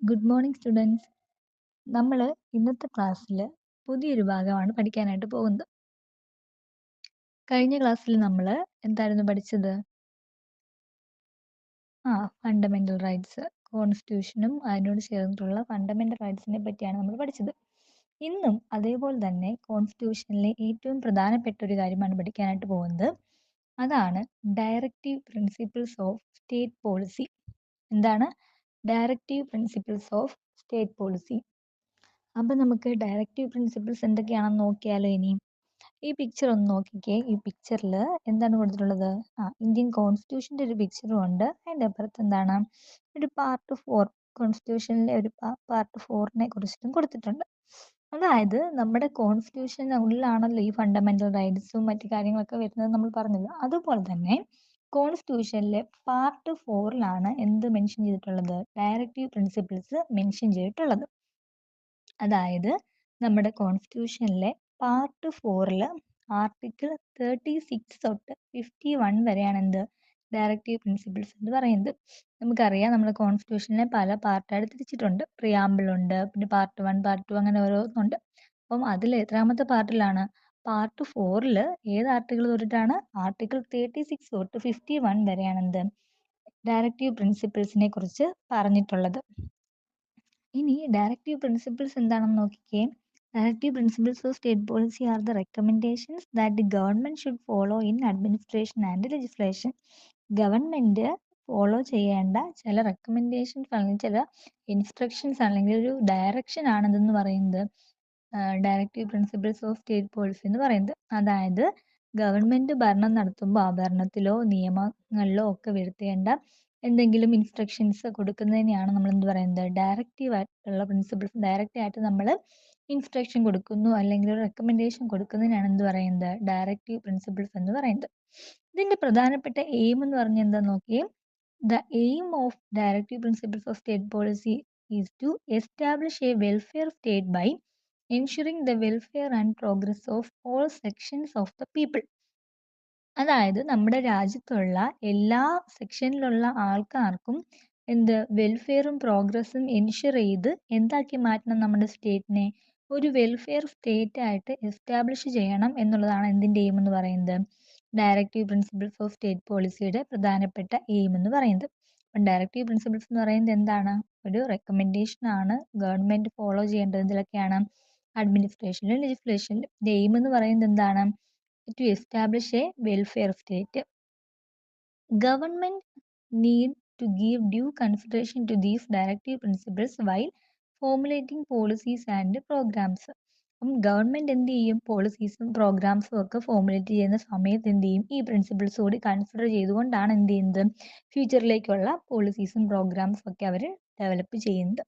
Good morning students. നമ്മൾ ഇന്നത്തെ ക്ലാസ്സിൽ പുതിയൊരു ഭാഗമാണ് പഠിക്കാനായിട്ട് പോകുന്നത്. കഴിഞ്ഞ ക്ലാസ്സിൽ നമ്മൾ എന്തായിരുന്നു പഠിച്ചത്? ഫണ്ടമെന്റൽ റൈറ്റ്സ്, കോൺസ്റ്റിറ്റ്യൂഷനും അതിനോട് ചേർന്നിട്ടുള്ള ഫണ്ടമെന്റൽ റൈറ്റ്സിനെ പറ്റിയാണ് നമ്മൾ പഠിച്ചത്. ഇന്നും അതേപോലെ തന്നെ കോൺസ്റ്റിറ്റ്യൂഷനിലെ ഏറ്റവും പ്രധാനപ്പെട്ട ഒരു കാര്യമാണ് പഠിക്കാനായിട്ട് പോകുന്നത്. അതാണ് directive principles of state policy. എന്താണ് directive principles of state policy? അപ്പം നമുക്ക് ഡയറക്റ്റീവ് പ്രിൻസിപ്പിൾസ് എന്തൊക്കെയാണെന്ന് നോക്കിയാലോ ഇനി. ഈ പിക്ചർ ഒന്ന് നോക്കിക്കേ. ഈ പിക്ചറിൽ എന്താണ് കൊടുത്തിട്ടുള്ളത്? ഇന്ത്യൻ കോൺസ്റ്റിറ്റ്യൂഷൻ്റെ ഒരു പിക്ചറും ഉണ്ട്. അതിൻ്റെ അപ്പുറത്ത് എന്താണ്, ഒരു പാർട്ട് 4, കോൺസ്റ്റിറ്റ്യൂഷനിലെ ഒരു പാർട്ട് 4നെ കുറിച്ചിട്ടും കൊടുത്തിട്ടുണ്ട്. അതായത് നമ്മുടെ കോൺസ്റ്റിറ്റ്യൂഷനുള്ളിലാണല്ലോ ഈ ഫണ്ടമെന്റൽ റൈറ്റ്സും മറ്റു കാര്യങ്ങളൊക്കെ വരുന്നത് നമ്മൾ പറഞ്ഞല്ലോ. അതുപോലെ തന്നെ കോൺസ്റ്റിറ്റ്യൂഷനിലെ പാർട്ട് 4ലാണ് എന്ത് മെൻഷൻ ചെയ്തിട്ടുള്ളത്? ഡയറക്റ്റീവ് പ്രിൻസിപ്പിൾസ് മെൻഷൻ ചെയ്തിട്ടുള്ളത്. അതായത് നമ്മുടെ കോൺസ്റ്റിറ്റ്യൂഷനിലെ പാർട്ട് 4ൽ ആർട്ടിക്കിൾ 36 തൊട്ട് 51 വരെയാണ് എന്ത് ഡയറക്റ്റീവ് പ്രിൻസിപ്പിൾസ് എന്ന് പറയുന്നത്. നമുക്കറിയാം നമ്മുടെ കോൺസ്റ്റിറ്റ്യൂഷനിലെ പല പാർട്ടായിട്ട് തിരിച്ചിട്ടുണ്ട്. പ്രിയാമ്പിൾ ഉണ്ട്, പിന്നെ പാർട്ട് 1, പാർട്ട് 2 അങ്ങനെ ഓരോന്നുണ്ട്. അപ്പം അതിൽ എത്രാമത്തെ പാർട്ടിലാണ്? പാർട്ട് 4ൽ ഏത് ആർട്ടിക്കിൾ തൊട്ടിട്ടാണ്? ആർട്ടിക്കിൾ 36 തൊട്ട് 51 വരെയാണ് എന്ത് ഡയറക്റ്റീവ് പ്രിൻസിപ്പിൾസിനെ കുറിച്ച് പറഞ്ഞിട്ടുള്ളത്. ഇനി ഡയറക്റ്റീവ് പ്രിൻസിപ്പിൾസ് എന്താണെന്ന് നോക്കിക്കേ. Directive principles of state policy are the recommendations that the government should follow in administration and legislation. Government follow ചെയ്യേണ്ട ചില റെക്കമെൻഡേഷൻസ് അല്ലെങ്കിൽ ചില ഇൻസ്ട്രക്ഷൻസ് അല്ലെങ്കിൽ ഒരു ഡയറക്ഷൻ ആണിതെന്ന് പറയുന്നത് directive principles of state policy എന്ന് പറയുന്നത്. അതായത് ഗവൺമെന്റ് ഭരണം നടത്തുമ്പോൾ ആ ഭരണത്തിലോ നിയമങ്ങളിലോ ഒക്കെ വരുത്തേണ്ട എന്തെങ്കിലും ഇൻസ്ട്രക്ഷൻസ് കൊടുക്കുന്നതിനെയാണ് നമ്മൾ എന്ത് പറയുന്നത്? ഡയറക്റ്റീവ് ആയിട്ടുള്ള പ്രിൻസിപ്പിൾസ്. ഡയറക്റ്റ് ആയിട്ട് നമ്മൾ ഇൻസ്ട്രക്ഷൻ കൊടുക്കുന്നു അല്ലെങ്കിൽ ഒരു റെക്കമെൻഡേഷൻ കൊടുക്കുന്നതിനാണ് എന്ത് പറയുന്നത്? ഡയറക്റ്റീവ് പ്രിൻസിപ്പിൾസ് എന്ന് പറയുന്നത്. ഇതിന്റെ പ്രധാനപ്പെട്ട എയിം എന്ന് പറഞ്ഞാൽ എന്താ നോക്കിയേ. The aim of directive principles of state policy is to establish a welfare state by ensuring the welfare and progress of all sections of the people. അതായത് നമ്മുടെ രാജ്യത്തുള്ള എല്ലാ സെക്ഷനിലുള്ള ആൾക്കാർക്കും എന്ത് വെൽഫെയറും പ്രോഗ്രസ്സും എൻഷുർ ചെയ്ത് എന്താക്കി മാറ്റണം? നമ്മുടെ സ്റ്റേറ്റിനെ ഒരു വെൽഫെയർ സ്റ്റേറ്റ് ആയിട്ട് എസ്റ്റാബ്ലിഷ് ചെയ്യണം എന്നുള്ളതാണ് എന്തിൻ്റെ എയിം എന്ന് പറയുന്നത്? ഡയറക്റ്റീവ് പ്രിൻസിപ്പിൾസ് ഓഫ് സ്റ്റേറ്റ് പോളിസിയുടെ പ്രധാനപ്പെട്ട എയിം എന്ന് പറയുന്നത്. അപ്പം ഡയറക്റ്റീവ് പ്രിൻസിപ്പിൾസ് എന്ന് പറയുന്നത് എന്താണ്? ഒരു റെക്കമെൻഡേഷൻ ആണ് ഗവൺമെന്റ് ഫോളോ ചെയ്യേണ്ടത്. ഇതിലൊക്കെയാണ് അഡ്മിനിസ്ട്രേഷനിലും ലെജിസ്ലേഷനിലും. എയിം എന്ന് പറയുന്നത് എന്താണ്? To establish a welfare state. Government need to give due consideration to these directive principles while formulating policies and programs. അപ്പം ഗവൺമെന്റ് എന്ത് ചെയ്യും? പോളിസീസും പ്രോഗ്രാംസും ഒക്കെ ഫോർമുലേറ്റ് ചെയ്യുന്ന സമയത്ത് എന്ത് ചെയ്യും? ഈ പ്രിൻസിപ്പിൾസ് കൂടി കൺസിഡർ ചെയ്തുകൊണ്ടാണ് എന്ത് ചെയ്യുന്നത്? ഫ്യൂച്ചറിലേക്കുള്ള പോളിസീസും പ്രോഗ്രാംസും ഒക്കെ അവർ ഡെവലപ്പ് ചെയ്യുന്നത്.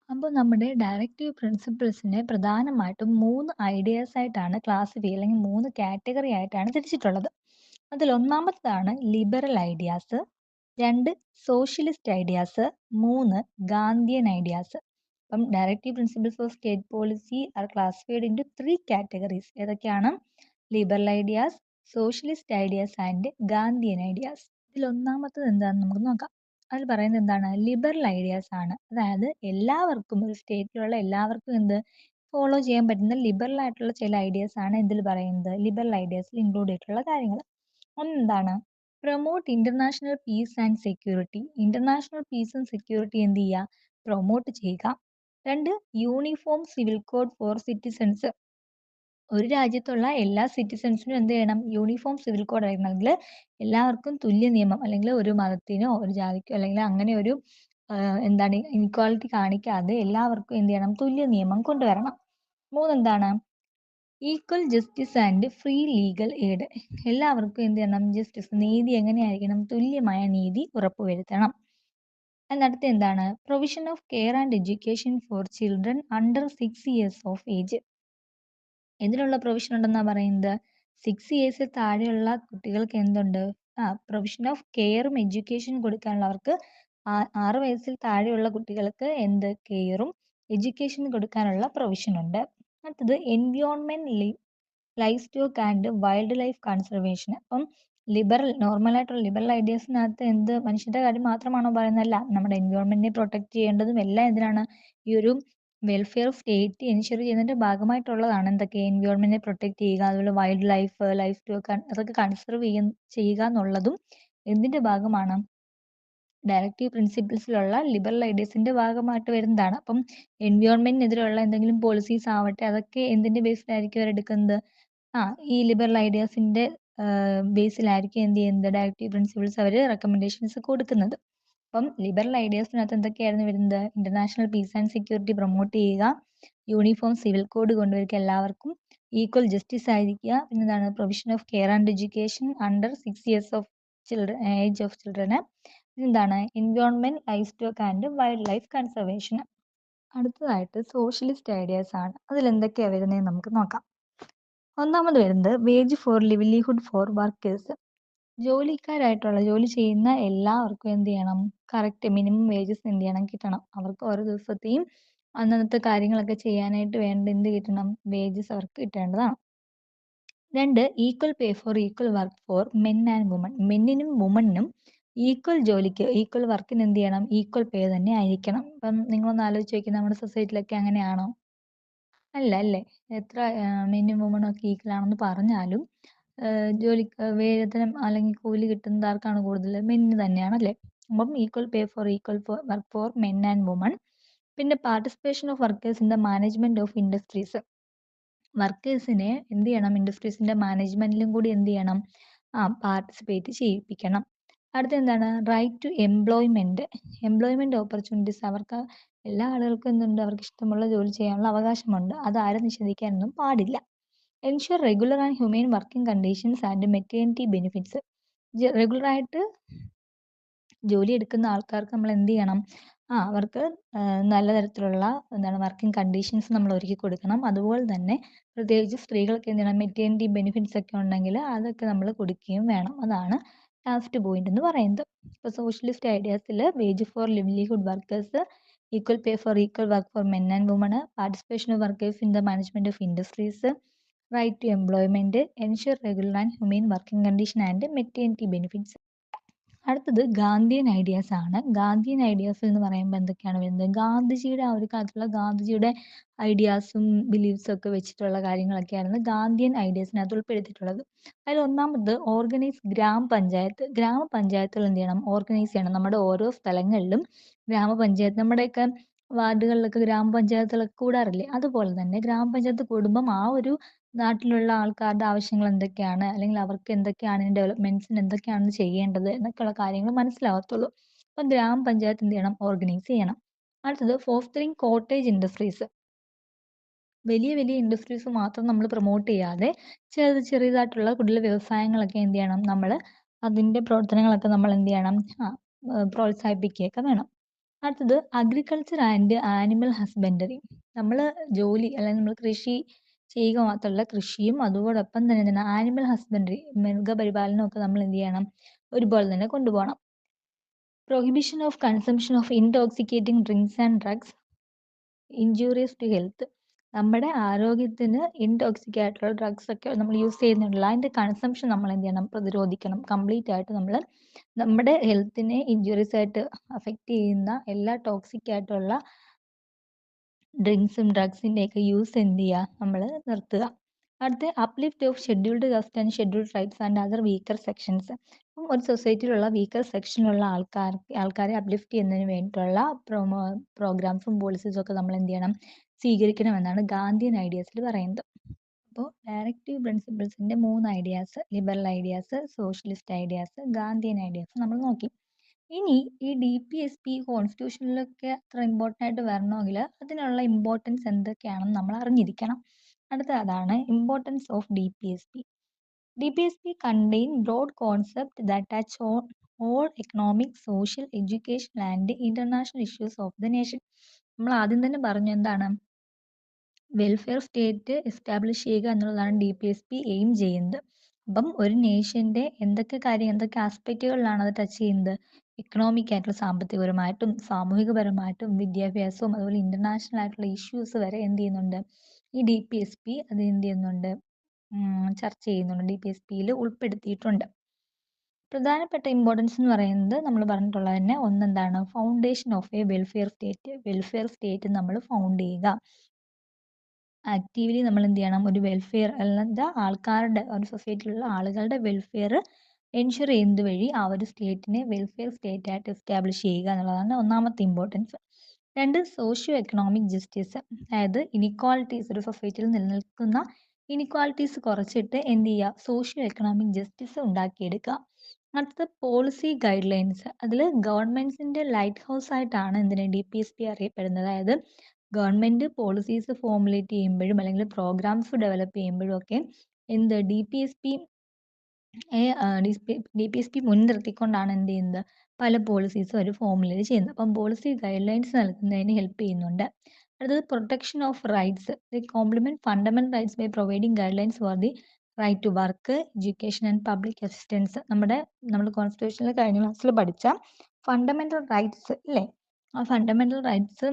അപ്പോൾ നമ്മുടെ ഡയറക്റ്റീവ് പ്രിൻസിപ്പിൾസിനെ പ്രധാനമായിട്ടും 3 ഐഡിയാസ് ആയിട്ടാണ് ക്ലാസിഫൈ അല്ലെങ്കിൽ 3 കാറ്റഗറി ആയിട്ടാണ് തിരിച്ചിട്ടുള്ളത്. അതിൽ ഒന്നാമത്തേതാണ് liberal ideas, 2 socialist ideas, 3 Gandhian ideas. അപ്പം directive principles of state policy are classified into 3 categories. ഏതൊക്കെയാണ്? Liberal ideas, socialist ideas and Gandhian ideas. ഇതിൽ ഒന്നാമത്തത് എന്താണെന്ന് നമുക്ക് നോക്കാം. അതിൽ പറയുന്നത് എന്താണ്? ലിബറൽ ഐഡിയാസ് ആണ്. അതായത് എല്ലാവർക്കും, ഒരു സ്റ്റേറ്റിലുള്ള എല്ലാവർക്കും എന്ത് ഫോളോ ചെയ്യാൻ പറ്റുന്ന ലിബറൽ ആയിട്ടുള്ള ചില ഐഡിയാസ് ആണ് എന്തിൽ പറയുന്നത്? ലിബറൽ ഐഡിയാസിൽ ഇൻക്ലൂഡ് ചെയ്തിട്ടുള്ള കാര്യങ്ങൾ. ഒന്നെന്താണ്? Promote international peace and security. International പീസും സെക്യൂരിറ്റി എന്ത് ചെയ്യുക? പ്രൊമോട്ട് ചെയ്യുക. 2 uniform civil code for citizens. ഒരു രാജ്യത്തുള്ള എല്ലാ സിറ്റിസൺസിനും എന്ത് ചെയ്യണം? യൂണിഫോം സിവിൽ കോഡ് ആയിരുന്നെങ്കിൽ എല്ലാവർക്കും തുല്യ നിയമം, അല്ലെങ്കിൽ ഒരു മതത്തിനോ ഒരു ജാതിക്കോ അല്ലെങ്കിൽ അങ്ങനെ ഒരു എന്താണ് ഇൻക്വാളിറ്റി കാണിക്കാതെ എല്ലാവർക്കും എന്ത് ചെയ്യണം? തുല്യ നിയമം കൊണ്ടുവരണം. 3 എന്താണ്? Equal justice and free legal aid. എല്ലാവർക്കും എന്ത് ചെയ്യണം? ജസ്റ്റിസ്, നീതി എങ്ങനെയായിരിക്കണം? തുല്യമായ നീതി ഉറപ്പുവരുത്തണം. അതിനടുത്ത് എന്താണ്? Provision of care and education for children under 6 years of age. എന്തിനുള്ള പ്രൊവിഷൻ ഉണ്ടെന്നാണ് പറയുന്നത്? 6 years താഴെയുള്ള കുട്ടികൾക്ക് എന്തുണ്ട്? പ്രൊവിഷൻ ഓഫ് കെയറും എഡ്യൂക്കേഷനും കൊടുക്കാനുള്ളവർക്ക് 6 വയസ്സിൽ താഴെയുള്ള കുട്ടികൾക്ക് എന്ത് കെയറും എഡ്യൂക്കേഷനും കൊടുക്കാനുള്ള പ്രൊവിഷൻ ഉണ്ട്. അടുത്തത് environment, life stock and wildlife conservation. അപ്പം നോർമലായിട്ടുള്ള ലിബറൽ ഐഡിയാസിനകത്ത് മനുഷ്യന്റെ കാര്യം മാത്രമാണോ പറയുന്നതല്ല. നമ്മുടെ എൻവയോൺമെന്റിനെ പ്രൊട്ടക്ട് ചെയ്യേണ്ടതും എല്ലാം എന്തിനാണ്? ഈ ഒരു വെൽഫെയർ ഓഫ് സ്റ്റേറ്റ് എൻഷ്വർ ചെയ്യുന്നതിന്റെ ഭാഗമായിട്ടുള്ളതാണ് എന്തൊക്കെ? എൻവയോൺമെന്റിനെ പ്രൊട്ടക്ട് ചെയ്യുക, അതുപോലെ വൈൽഡ് ലൈഫ്, ലൈഫ് സ്റ്റോക്ക് അതൊക്കെ കൺസർവ് ചെയ്യുക എന്നുള്ളതും എന്തിന്റെ ഭാഗമാണ്? ഡയറക്റ്റീവ് പ്രിൻസിപ്പിൾസിലുള്ള ലിബറൽ ഐഡിയാസിന്റെ ഭാഗമായിട്ട് വരുന്നതാണ്. അപ്പം എൻവയോൺമെന്റിനെതിരെയുള്ള എന്തെങ്കിലും പോളിസീസ് ആവട്ടെ, അതൊക്കെ എന്തിന്റെ ബേസിലായിരിക്കും അവരെടുക്കുന്നത്? ഈ ലിബറൽ ഐഡിയാസിന്റെ ബേസിലായിരിക്കും എന്ത് ചെയ്യുന്നത്? ഡയറക്റ്റീവ് പ്രിൻസിപ്പിൾസ് അവർ റെക്കമെൻഡേഷൻസ് കൊടുക്കുന്നത്. അപ്പം ലിബറൽ ഐഡിയാസിനകത്ത് എന്തൊക്കെയായിരുന്നു വരുന്നത്? International peace and security promote ചെയ്യുക, യൂണിഫോം സിവിൽ കോഡ് കൊണ്ടുവരിക എല്ലാവർക്കും, ഈക്വൽ ജസ്റ്റിസ് ആയിരിക്കുക, പിന്നെന്താണ്? Provision of care and education under 6 years of age of ചിൽഡ്രന്, പിന്നെന്താണ്? Environment, life stock and wildlife conservation. അടുത്തതായിട്ട് സോഷ്യലിസ്റ്റ് ഐഡിയാസ് ആണ്. അതിൽ എന്തൊക്കെയാണ് വരുന്നതെന്ന് നമുക്ക് നോക്കാം. ഒന്നാമത് വരുന്നത് wage for livelihood for workers. ജോലി ചെയ്യുന്ന എല്ലാവർക്കും എന്ത് ചെയ്യണം? കറക്റ്റ് മിനിമം വേജസ് എന്ത് ചെയ്യണം? കിട്ടണം. അവർക്ക് ഓരോ ദിവസത്തെയും അന്നന്നത്തെ കാര്യങ്ങളൊക്കെ ചെയ്യാനായിട്ട് വേണ്ട എന്ത് കിട്ടണം? വേജസ് അവർക്ക് കിട്ടേണ്ടതാണ്. 2, equal pay for equal work for men and women. മെന്നിനും വുമണിനും ഈക്വൽ ജോലിക്ക്, ഈക്വൽ വർക്കിന് എന്ത് ചെയ്യണം? ഈക്വൽ പേ തന്നെ ആയിരിക്കണം. ഇപ്പം നിങ്ങളൊന്ന് ആലോചിച്ച് നോക്കിയേ, നമ്മുടെ സൊസൈറ്റിയിലൊക്കെ അങ്ങനെയാണോ? അല്ല അല്ലേ? എത്ര മെന്നും വുമണും ഒക്കെ ഈക്വൽ ആണെന്ന് പറഞ്ഞാലും വേതനം അല്ലെങ്കിൽ കൂലി കിട്ടുന്നത് ആർക്കാണ് കൂടുതൽ? മെന്നിന് തന്നെയാണല്ലേ? അപ്പം equal pay for equal work for men and women. പിന്നെ participation of workers in the management of industries. വർക്കേഴ്സിനെ എന്ത് ചെയ്യണം? ഇൻഡസ്ട്രീസിന്റെ മാനേജ്മെന്റിലും കൂടി എന്ത് ചെയ്യണം? പാർട്ടിസിപ്പേറ്റ് ചെയ്യിപ്പിക്കണം. അടുത്ത എന്താണ്? Right to employment opportunities. അവർക്ക് എല്ലാ ആളുകൾക്കും എന്തുണ്ട്? അവർക്ക് ഇഷ്ടമുള്ള ജോലി ചെയ്യാനുള്ള അവകാശമുണ്ട്. അത് ആരും നിഷേധിക്കാനൊന്നും പാടില്ല. Ensure regular and humane working conditions and maternity benefits. റെഗുലറായിട്ട് ജോലി എടുക്കുന്ന ആൾക്കാർക്ക് നമ്മൾ എന്ത് ചെയ്യണം? അവർക്ക് നല്ല തരത്തിലുള്ള വർക്കിംഗ് കണ്ടീഷൻസ് നമ്മൾ ഒരുക്കി കൊടുക്കണം. അതുപോലെ തന്നെ പ്രത്യേകിച്ച് സ്ത്രീകൾക്ക് എന്ത് ചെയ്യണം? മെറ്റേണിറ്റി ബെനിഫിറ്റ്സ് ഒക്കെ ഉണ്ടെങ്കിൽ അതൊക്കെ നമ്മൾ കൊടുക്കുകയും വേണം. അതാണ് ലാസ്റ്റ് പോയിന്റ് എന്ന് പറയുന്നത്. ഇപ്പോൾ സോഷ്യലിസ്റ്റ് ഐഡിയാസിൽ wage for livelihood workers, equal pay for equal work for men and woman, participation of workers in the management of industries, right to employment, ensure regular and humane working condition and maternity benefits. അടുത്തത് Gandhian ideas ആണ്. Gandhian ideas എന്ന് പറയുമ്പോൾ എന്തൊക്കെയാണ് വരുന്നത്? ഗാന്ധിജിയുടെ ആ ഒരു കാലത്തുള്ള ഗാന്ധിജിയുടെ ഐഡിയാസും ബിലീഫ്സും ഒക്കെ വെച്ചിട്ടുള്ള കാര്യങ്ങളൊക്കെയായിരുന്നു ഗാന്ധിയൻ ഐഡിയാസിനകത്ത് ഉൾപ്പെടുത്തിയിട്ടുള്ളത്. അതിൽ ഒന്നാമത് ഓർഗനൈസ് ഗ്രാമപഞ്ചായത്ത്. ഗ്രാമപഞ്ചായത്തുകൾ എന്ത് ചെയ്യണം? ഓർഗനൈസ് ചെയ്യണം. നമ്മുടെ ഓരോ സ്ഥലങ്ങളിലും ഗ്രാമപഞ്ചായത്ത്, നമ്മുടെയൊക്കെ വാർഡുകളിലൊക്കെ ഗ്രാമപഞ്ചായത്തുകളൊക്കെ കൂടാറില്ലേ? അതുപോലെ തന്നെ ഗ്രാമപഞ്ചായത്ത് കൂടുമ്പം ആ ഒരു നാട്ടിലുള്ള ആൾക്കാരുടെ ആവശ്യങ്ങൾ എന്തൊക്കെയാണ്, അല്ലെങ്കിൽ അവർക്ക് എന്തൊക്കെയാണ് ഡെവലപ്മെന്റ്സിന് എന്തൊക്കെയാണ് ചെയ്യേണ്ടത് എന്നൊക്കെയുള്ള കാര്യങ്ങൾ മനസ്സിലാവത്തുള്ളൂ. അപ്പം ഗ്രാമപഞ്ചായത്ത് എന്ത് ചെയ്യണം? ഓർഗനൈസ് ചെയ്യണം. അടുത്തത് ഫോസ്റ്ററിങ് കോട്ടേജ് ഇൻഡസ്ട്രീസ്. വലിയ വലിയ ഇൻഡസ്ട്രീസ് മാത്രം നമ്മൾ പ്രൊമോട്ട് ചെയ്യാതെ ചെറിയതായിട്ടുള്ള കുടിൽ വ്യവസായങ്ങളൊക്കെ എന്ത് ചെയ്യണം? നമ്മൾ അതിന്റെ പ്രവർത്തനങ്ങളൊക്കെ നമ്മൾ എന്ത് ചെയ്യണം? പ്രോത്സാഹിപ്പിക്കുകയൊക്കെ വേണം. അടുത്തത് അഗ്രികൾച്ചർ ആൻഡ് ആനിമൽ ഹസ്ബൻഡറി. നമ്മൾ അല്ലെങ്കിൽ നമ്മൾ കൃഷി ചെയ്യുക മാത്രമല്ല, കൃഷിയും അതോടൊപ്പം തന്നെ എന്താണ്? ആനിമൽ ഹസ്ബൻഡറി, മൃഗപരിപാലനമൊക്കെ നമ്മൾ എന്ത് ചെയ്യണം? ഒരുപോലെ തന്നെ കൊണ്ടുപോകണം. Prohibition of consumption of intoxicating drinks and drugs injurious to health. നമ്മുടെ ആരോഗ്യത്തിന് ഇൻടോക്സിക് ആയിട്ടുള്ള ഡ്രഗ്സ് ഒക്കെ നമ്മൾ യൂസ് ചെയ്യുന്നുണ്ടല്ലോ, അതിന്റെ കൺസംഷൻ നമ്മൾ എന്ത് ചെയ്യണം? പ്രതിരോധിക്കണം. കംപ്ലീറ്റ് ആയിട്ട് നമ്മൾ നമ്മുടെ ഹെൽത്തിനെ ഇൻജുറീസ് ആയിട്ട് അഫക്റ്റ് ചെയ്യുന്ന എല്ലാ ടോക്സിക് ആയിട്ടുള്ള ഡ്രിങ്ക്സും ഡ്രഗ്സിൻ്റെയൊക്കെ യൂസ് എന്ത് ചെയ്യുക? നമ്മൾ നിർത്തുക. അടുത്ത uplift of scheduled caste and scheduled tribes and other weaker sections. അപ്പം ഒരു സൊസൈറ്റിയിലുള്ള വീക്കർ സെക്ഷനിലുള്ള ആൾക്കാരെ അപ്ലിഫ്റ്റ് ചെയ്യുന്നതിന് വേണ്ടിയിട്ടുള്ള പ്രോഗ്രാംസും പോളിസീസും ഒക്കെ നമ്മൾ എന്ത് ചെയ്യണം? സ്വീകരിക്കണമെന്നാണ് ഗാന്ധിയൻ ഐഡിയാസിൽ പറയുന്നത്. അപ്പോൾ ഡയറക്റ്റീവ് പ്രിൻസിപ്പിൾസിന്റെ 3 ideas, liberal ideas, socialist ideas, Gandhian ideas നമ്മൾ നോക്കി. ഇനി ഈ DPSP കോൺസ്റ്റിറ്റ്യൂഷനിലൊക്കെ അത്ര ഇമ്പോർട്ടൻ്റ് ആയിട്ട് വരണമെങ്കിൽ അതിനുള്ള ഇമ്പോർട്ടൻസ് എന്തൊക്കെയാണെന്ന് നമ്മൾ അറിഞ്ഞിരിക്കണം. അടുത്ത അതാണ് importance of DPSP. DPSP contain broad concepts that touch on all economic, social, educational and international issues of the nation. നമ്മൾ ആദ്യം തന്നെ പറഞ്ഞു എന്താണ്? വെൽഫെയർ സ്റ്റേറ്റ് എസ്റ്റാബ്ലിഷ് ചെയ്യുക എന്നുള്ളതാണ് DPSP എയിം ചെയ്യുന്നത്. അപ്പം ഒരു നേഷന്റെ എന്തൊക്കെ ആസ്പെക്റ്റുകളിലാണ് അത് ടച്ച് ചെയ്യുന്നത്? എക്കണോമിക് ആയിട്ടുള്ള, സാമ്പത്തികപരമായിട്ടും സാമൂഹികപരമായിട്ടും വിദ്യാഭ്യാസവും അതുപോലെ ഇന്റർനാഷണൽ ആയിട്ടുള്ള ഇഷ്യൂസ് വരെ എന്ത് ചെയ്യുന്നുണ്ട്? ഈ DPSP അത് എന്ത് ചെയ്യുന്നുണ്ട്? ചർച്ച ചെയ്യുന്നുണ്ട്. DPSPയിൽ ഉൾപ്പെടുത്തിയിട്ടുണ്ട്. പ്രധാനപ്പെട്ട ഇമ്പോർട്ടൻസ് എന്ന് പറയുന്നത് നമ്മൾ പറഞ്ഞിട്ടുള്ളത് തന്നെ ഒന്നെന്താണ് foundation of a welfare state നമ്മൾ ഫൗണ്ട് ചെയ്യുക. ആക്റ്റീവ്ലി നമ്മൾ എന്ത് ചെയ്യണം ഒരു വെൽഫെയർ അല്ലാതെ ആൾക്കാരുടെ ഒരു സൊസൈറ്റിയിലുള്ള ആളുകളുടെ വെൽഫെയർ എൻഷുർ ചെയ്യുന്നത് വഴി ആ ഒരു സ്റ്റേറ്റിനെ വെൽഫെയർ സ്റ്റേറ്റ് ആയിട്ട് എസ്റ്റാബ്ലിഷ് ചെയ്യുക എന്നുള്ളതാണ് ഒന്നാമത്തെ ഇമ്പോർട്ടൻസ്. രണ്ട് സോഷ്യോ എക്കണോമിക് ജസ്റ്റിസ്, അതായത് ഇനിക്വാളിറ്റീസ് ഒരു സൊസൈറ്റിയിൽ നിലനിൽക്കുന്ന ഇനിക്വാളിറ്റീസ് കുറച്ചിട്ട് എന്ത് ചെയ്യുക സോഷ്യോ എക്കണോമിക് ജസ്റ്റിസ് ഉണ്ടാക്കിയെടുക്കുക. അടുത്തത് പോളിസി ഗൈഡ് ലൈൻസ്, അതിൽ ഗവൺമെൻറ്സിൻ്റെ ലൈറ്റ് ഹൗസ് ആയിട്ടാണ് എന്തിന് DPSP അറിയപ്പെടുന്നത്. അതായത് ഗവൺമെൻറ് പോളിസീസ് ഫോർമുലേറ്റ് ചെയ്യുമ്പോഴും അല്ലെങ്കിൽ പ്രോഗ്രാംസ് ഡെവലപ്പ് ചെയ്യുമ്പോഴും ഒക്കെ എന്ത് DPSP മുൻനിർത്തിക്കൊണ്ടാണ് എന്ത് ചെയ്യുന്നത് പല പോളിസീസും അവർ ഫോർമുലേറ്റ് ചെയ്യുന്നത്. അപ്പം പോളിസി ഗൈഡ് ലൈൻസ് നൽകുന്നതിന് ഹെൽപ്പ് ചെയ്യുന്നുണ്ട്. അടുത്തത് protection of rights, the complement fundamental rights by providing guidelines for the right to work, education and public assistance. നമ്മൾ കോൺസ്റ്റിറ്റ്യൂഷനിൽ കഴിഞ്ഞ ക്ലാസ്സിൽ പഠിച്ച ഫണ്ടമെന്റൽ റൈറ്റ്സ് ഇല്ലേ, ആ ഫണ്ടമെന്റൽ റൈറ്റ്സ്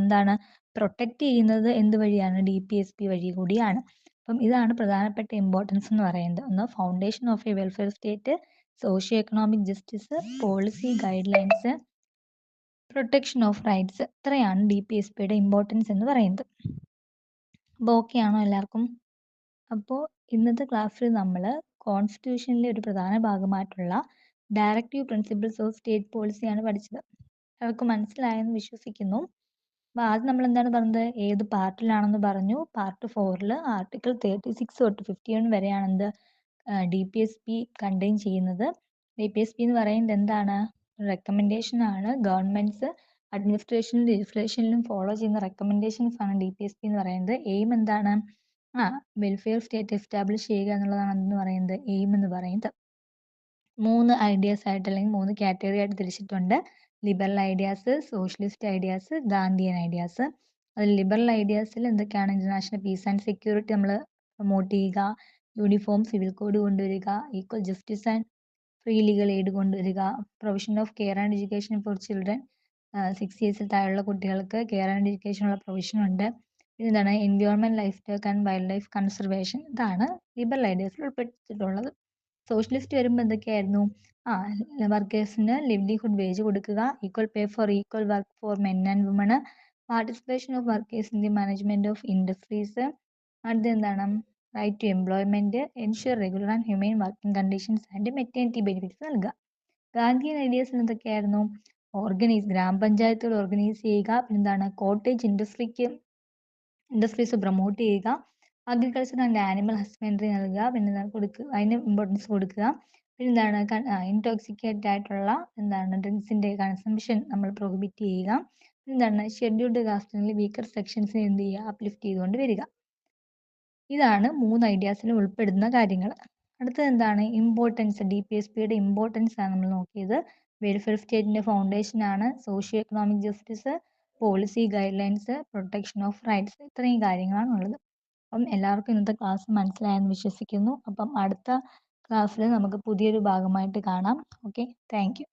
എന്താണ് പ്രൊട്ടക്റ്റ് ചെയ്യുന്നത് എന്ത് വഴിയാണ് DPSP വഴി കൂടിയാണ്. അപ്പം ഇതാണ് പ്രധാനപ്പെട്ട ഇമ്പോർട്ടൻസ് എന്ന് പറയുന്നത്. ഒന്ന് foundation of a welfare state, socio economic justice, policy guide lines, protection of rights. ഇത്രയാണ് DPSPയുടെ ഇമ്പോർട്ടൻസ് എന്ന് പറയുന്നത്. അപ്പോൾ ഓക്കെ ആണോ എല്ലാവർക്കും? അപ്പോൾ ഇന്നത്തെ ക്ലാസ്സിൽ നമ്മൾ കോൺസ്റ്റിറ്റ്യൂഷനിലെ ഒരു പ്രധാന ഭാഗമായിട്ടുള്ള ഡയറക്റ്റീവ് പ്രിൻസിപ്പിൾസ് ഓഫ് സ്റ്റേറ്റ് പോളിസിയാണ് പഠിച്ചത്. അവർക്ക് മനസ്സിലായെന്ന് വിശ്വസിക്കുന്നു. അപ്പോൾ ആദ്യം നമ്മൾ എന്താണ് പറഞ്ഞത്, ഏത് പാർട്ടിലാണെന്ന് പറഞ്ഞു. പാർട്ട് 4 ആർട്ടിക്കിൾ 36 തൊട്ട് 51 വരെയാണ് എന്ത് DPSP കണ്ടെയ്ൻ ചെയ്യുന്നത്. DPSP എന്ന് പറയുന്നത് എന്താണ്, റെക്കമെൻഡേഷൻ ആണ്. ഗവൺമെൻറ്റ്സ് അഡ്മിനിസ്ട്രേഷനിലും ലെജിസ്ലേഷനിലും ഫോളോ ചെയ്യുന്ന റെക്കമെൻഡേഷൻസ് ആണ് DPSP എന്ന് പറയുന്നത്. എയിം എന്താണ്, വെൽഫെയർ സ്റ്റേറ്റ് എസ്റ്റാബ്ലിഷ് ചെയ്യുക എന്നുള്ളതാണ് എന്ന് പറയുന്നത് എയിം എന്ന് പറയുന്നത്. 3 ഐഡിയാസ് ആയിട്ട് അല്ലെങ്കിൽ 3 കാറ്റഗറി ആയിട്ട് തിരിച്ചിട്ടുണ്ട്. Liberal ideas, socialist ideas, Gandhian ideas. അതിൽ ലിബറൽ ഐഡിയാസിൽ എന്തൊക്കെയാണ്, ഇന്റർനാഷണൽ പീസ് ആൻഡ് സെക്യൂരിറ്റി നമ്മൾ പ്രൊമോട്ട് ചെയ്യുക, യൂണിഫോം സിവിൽ കോഡ് കൊണ്ടുവരിക, equal justice and free legal aid കൊണ്ടുവരിക, provision of care and education for children, 6 years താഴെയുള്ള കുട്ടികൾക്ക് കെയർ ആൻഡ് എഡ്യൂക്കേഷനുള്ള പ്രൊവിഷൻ ഉണ്ട്. പിന്നെ എന്താണ് environment, life stock and wildlife conservation. ഇതാണ് ലിബറൽ ഐഡിയാസിൽ ഉൾപ്പെടുത്തിയിട്ടുള്ളത്. സോഷ്യലിസ്റ്റ് വരുമ്പോൾ എന്തൊക്കെയായിരുന്നു, വർക്കേഴ്സിന് ലിവ്ലിഹുഡ് വേജ് കൊടുക്കുക, equal pay for equal work for men and woman, participation of workers in the management of industries. അടുത്ത എന്താണ് right to employment, ensure regular and human working conditions and maternity benefits നൽകുക. Gandhian ideas എന്തൊക്കെയായിരുന്നു, ഗ്രാമപഞ്ചായത്തുകൾ organise ചെയ്യുക, എന്താണ് cottage industries promote ചെയ്യുക, agriculture and animal husbandry നൽകുക, പിന്നെ കൊടുക്കുക, അതിന് ഇമ്പോർട്ടൻസ് കൊടുക്കുക. പിന്നെ എന്താണ് ഇൻടോക്സിക്കേറ്റഡ് ആയിട്ടുള്ള ഡ്രിങ്ക്സിന്റെ കൺസംഷൻ നമ്മൾ പ്രൊഹിബിറ്റ് ചെയ്യുക. എന്താണ് ഷെഡ്യൂൾഡ് കാസ്റ്റിലെ വീക്കർ സെക്ഷൻസിനെ എന്ത് ചെയ്യുക, അപ്ലിഫ്റ്റ് ചെയ്തുകൊണ്ട് വരിക. ഇതാണ് 3 ഐഡിയാസിൽ ഉൾപ്പെടുന്ന കാര്യങ്ങൾ. അടുത്തത് എന്താണ് ഇമ്പോർട്ടൻസ്, DPSPയുടെ ഇമ്പോർട്ടൻസ് ആണ് നമ്മൾ നോക്കിയത്. വെൽഫെയർ സ്റ്റേറ്റിന്റെ ഫൗണ്ടേഷൻ ആണ്, socio economic justice, policy guide lines, protection of rights. ഇത്രയും കാര്യങ്ങളാണ് ഉള്ളത്. അപ്പം എല്ലാവർക്കും ഇന്നത്തെ ക്ലാസ് മനസ്സിലായെന്ന് വിശ്വസിക്കുന്നു. അപ്പം അടുത്ത ക്ലാസ്സിൽ നമുക്ക് പുതിയൊരു ഭാഗമായിട്ട് കാണാം. Okay, thank you.